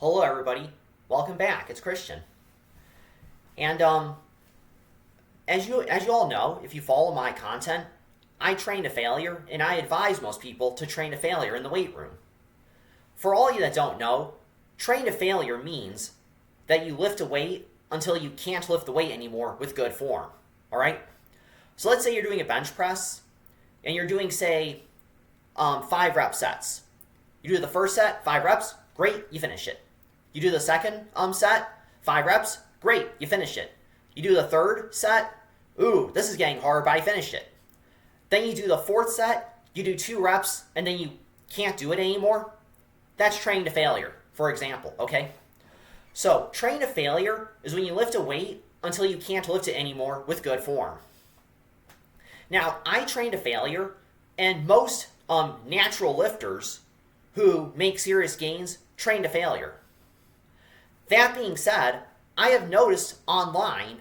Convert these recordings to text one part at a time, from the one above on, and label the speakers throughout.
Speaker 1: Hello, everybody. Welcome back. It's Christian. And as you all know, if you follow my content, I train to failure, and I advise most people to train to failure in the weight room. For all you that don't know, train to failure means that you lift a weight until you can't lift the weight anymore with good form. All right. So let's say you're doing a bench press, and you're doing, say, 5 rep sets. You do the first set, 5 reps, great, you finish it. You do the second set, 5 reps, great, you finish it. You do the third set, ooh, this is getting hard, but I finished it. Then you do the fourth set, you do 2 reps, and then you can't do it anymore. That's training to failure, for example, okay? So, train to failure is when you lift a weight until you can't lift it anymore with good form. Now, I train to failure, and most natural lifters who make serious gains train to failure. That being said, I have noticed online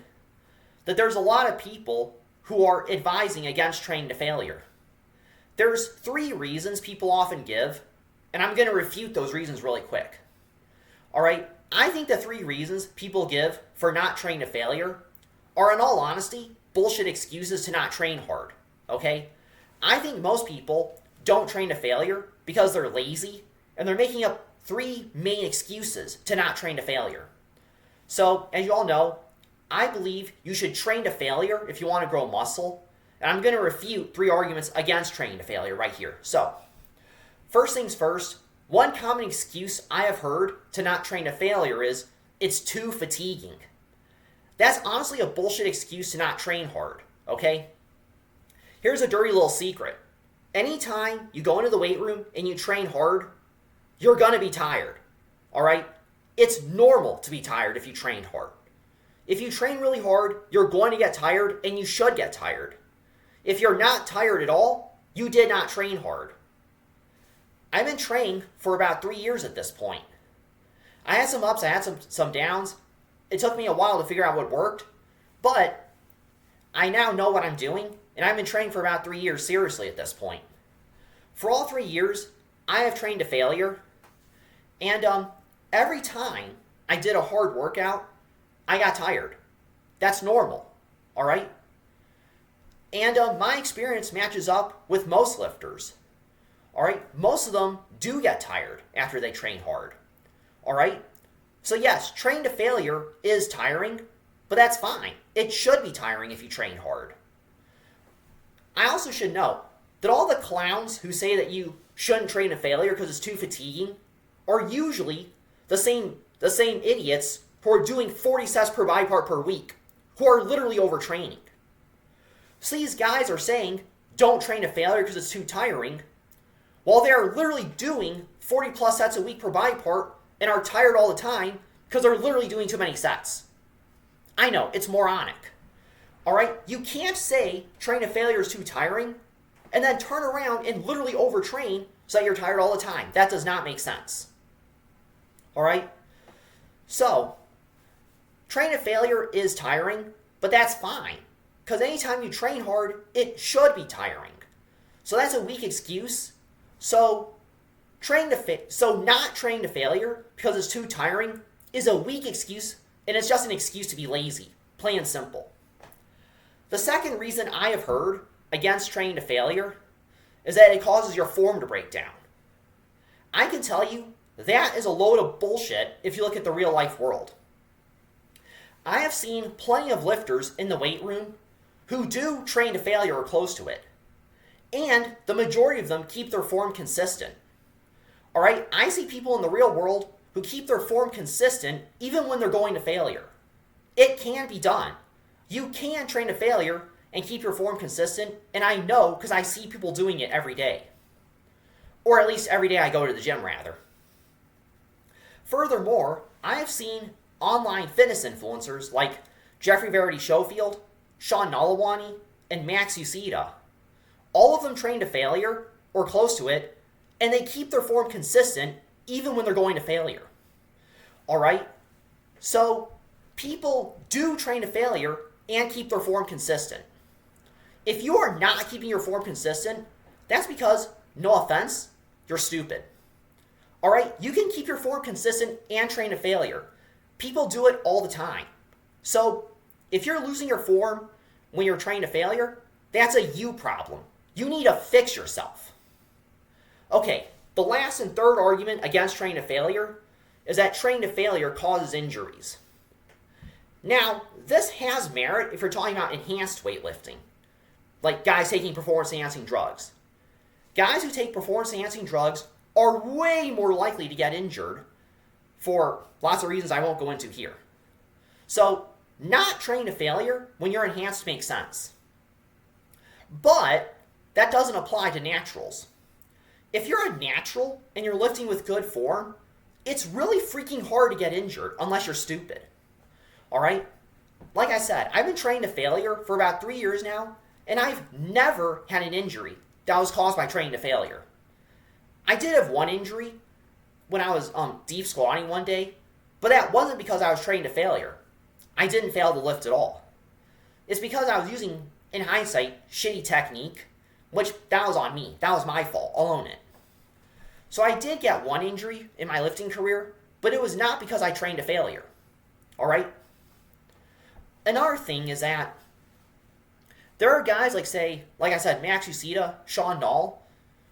Speaker 1: that there's a lot of people who are advising against training to failure. There's 3 reasons people often give, and I'm going to refute those reasons really quick. All right, I think the 3 reasons people give for not training to failure are, in all honesty, bullshit excuses to not train hard, okay? I think most people don't train to failure because they're lazy, and they're making up 3 main excuses to not train to failure. So, as you all know, I believe you should train to failure if you want to grow muscle, and I'm going to refute 3 arguments against training to failure right here. So, first things first, one common excuse I have heard to not train to failure is, it's too fatiguing. That's honestly a bullshit excuse to not train hard, okay? Here's a dirty little secret. Anytime you go into the weight room and you train hard, you're going to be tired, all right? It's normal to be tired if you train hard. If you train really hard, you're going to get tired, and you should get tired. If you're not tired at all, you did not train hard. I've been training for about 3 years at this point. I had some ups, I had some downs. It took me a while to figure out what worked, but I now know what I'm doing, and I've been training for about 3 years seriously at this point. For all 3 years, I have trained to failure, and every time I did a hard workout, I got tired. That's normal, all right? And my experience matches up with most lifters, all right? Most of them do get tired after they train hard, all right? So yes, train to failure is tiring, but that's fine. It should be tiring if you train hard. I also should note that all the clowns who say that you shouldn't train to failure because it's too fatiguing are usually the same idiots who are doing 40 sets per body part per week, who are literally overtraining. So these guys are saying, don't train to failure because it's too tiring, while they're literally doing 40 plus sets a week per body part and are tired all the time because they're literally doing too many sets. I know, it's moronic. All right, you can't say train to failure is too tiring and then turn around and literally overtrain so that you're tired all the time. That does not make sense. All right? So, train to failure is tiring, but that's fine. Because anytime you train hard, it should be tiring. So that's a weak excuse. So not training to failure because it's too tiring is a weak excuse, and it's just an excuse to be lazy. Plain and simple. The second reason I have heard against training to failure is that it causes your form to break down. I can tell you that is a load of bullshit if you look at the real life world. I have seen plenty of lifters in the weight room who do train to failure or close to it. And the majority of them keep their form consistent. All right, I see people in the real world who keep their form consistent even when they're going to failure. It can be done. You can train to failure and keep your form consistent, and I know because I see people doing it every day. Or at least every day I go to the gym, rather. Furthermore, I have seen online fitness influencers like Jeffrey Verity Schofield, Sean Nalawani, and Max Uceda. All of them train to failure, or close to it, and they keep their form consistent even when they're going to failure. Alright? So, people do train to failure and keep their form consistent. If you are not keeping your form consistent, that's because, no offense, you're stupid. All right, you can keep your form consistent and train to failure. People do it all the time. So if you're losing your form when you're training to failure, that's a you problem. You need to fix yourself. Okay, the last and third argument against training to failure is that training to failure causes injuries. Now, this has merit if you're talking about enhanced weightlifting, like guys taking performance-enhancing drugs. Guys who take performance-enhancing drugs are way more likely to get injured for lots of reasons I won't go into here. So, not training to failure when you're enhanced makes sense. But that doesn't apply to naturals. If you're a natural and you're lifting with good form, it's really freaking hard to get injured unless you're stupid. Alright? Like I said, I've been training to failure for about 3 years now, and I've never had an injury that was caused by training to failure. I did have one injury when I was deep squatting one day, but that wasn't because I was training to failure. I didn't fail to lift at all. It's because I was using, in hindsight, shitty technique, which that was on me. That was my fault. I'll own it. So I did get one injury in my lifting career, but it was not because I trained to failure. Alright? Another thing is that there are guys like, say, like I said, Max Ucita, Sean Nall,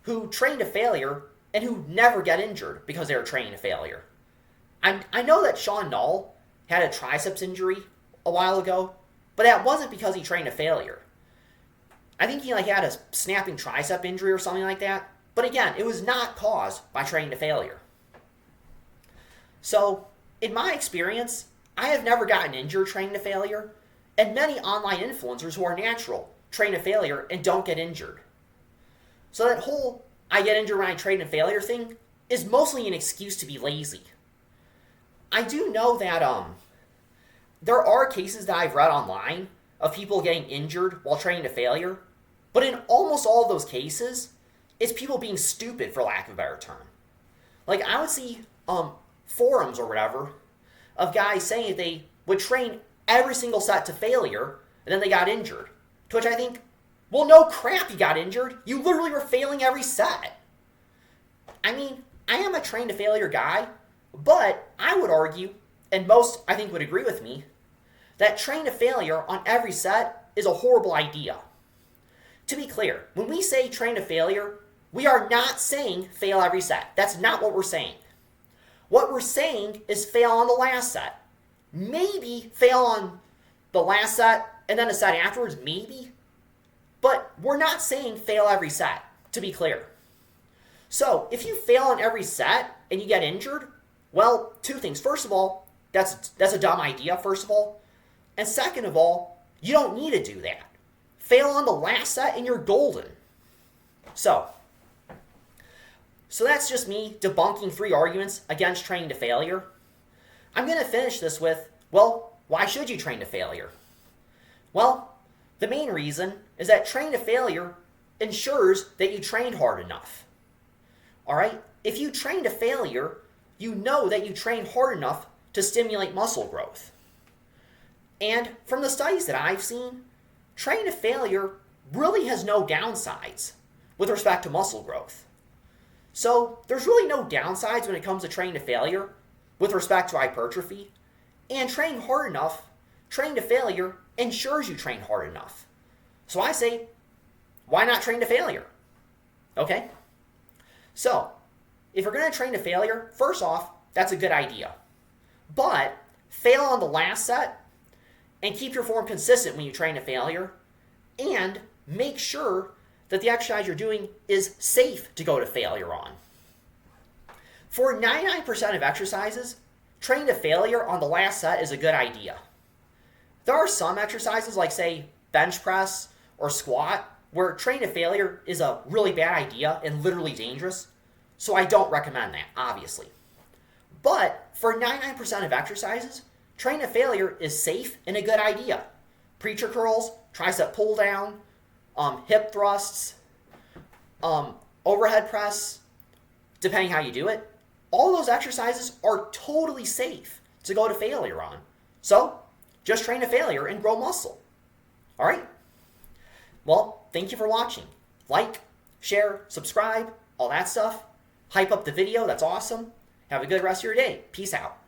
Speaker 1: who train to failure and who never get injured because they were training to failure. I know that Sean Nall had a triceps injury a while ago, but that wasn't because he trained to failure. I think he had a snapping tricep injury or something like that, but again, it was not caused by training to failure. So, in my experience, I have never gotten injured training to failure, and many online influencers who are natural train to failure and don't get injured. So that whole I get injured when I train to failure thing is mostly an excuse to be lazy. I do know that there are cases that I've read online of people getting injured while training to failure, but in almost all of those cases, it's people being stupid, for lack of a better term. Like, I would see forums or whatever of guys saying that they would train every single set to failure, and then they got injured. To which I think, well, no crap you got injured. You literally were failing every set. I mean, I am a train to failure guy, but I would argue, and most I think would agree with me, that train to failure on every set is a horrible idea. To be clear, when we say train to failure, we are not saying fail every set. That's not what we're saying. What we're saying is fail on the last set. Maybe fail on the last set and then a set afterwards, maybe. But we're not saying fail every set, to be clear. So, if you fail on every set and you get injured, well, two things. First of all, that's a dumb idea, first of all. And second of all, you don't need to do that. Fail on the last set and you're golden. So that's just me debunking 3 arguments against training to failure. I'm going to finish this with, well, why should you train to failure? Well, the main reason is that training to failure ensures that you trained hard enough. Alright? If you train to failure, you know that you trained hard enough to stimulate muscle growth. And from the studies that I've seen, training to failure really has no downsides with respect to muscle growth. So there's really no downsides when it comes to training to failure with respect to hypertrophy. And training hard enough, training to failure ensures you train hard enough. So I say, why not train to failure? Okay? So, if you're going to train to failure, first off, that's a good idea. But fail on the last set and keep your form consistent when you train to failure, and make sure that the exercise you're doing is safe to go to failure on. For 99% of exercises, training to failure on the last set is a good idea. There are some exercises like, say, bench press or squat where training to failure is a really bad idea and literally dangerous, so I don't recommend that, obviously. But for 99% of exercises, training to failure is safe and a good idea. Preacher curls, tricep pull down, hip thrusts, overhead press, depending how you do it, all those exercises are totally safe to go to failure on. So, just train to failure and grow muscle. Alright? Well, thank you for watching. Like, share, subscribe, all that stuff. hype up the video. That's awesome. Have a good rest of your day. Peace out.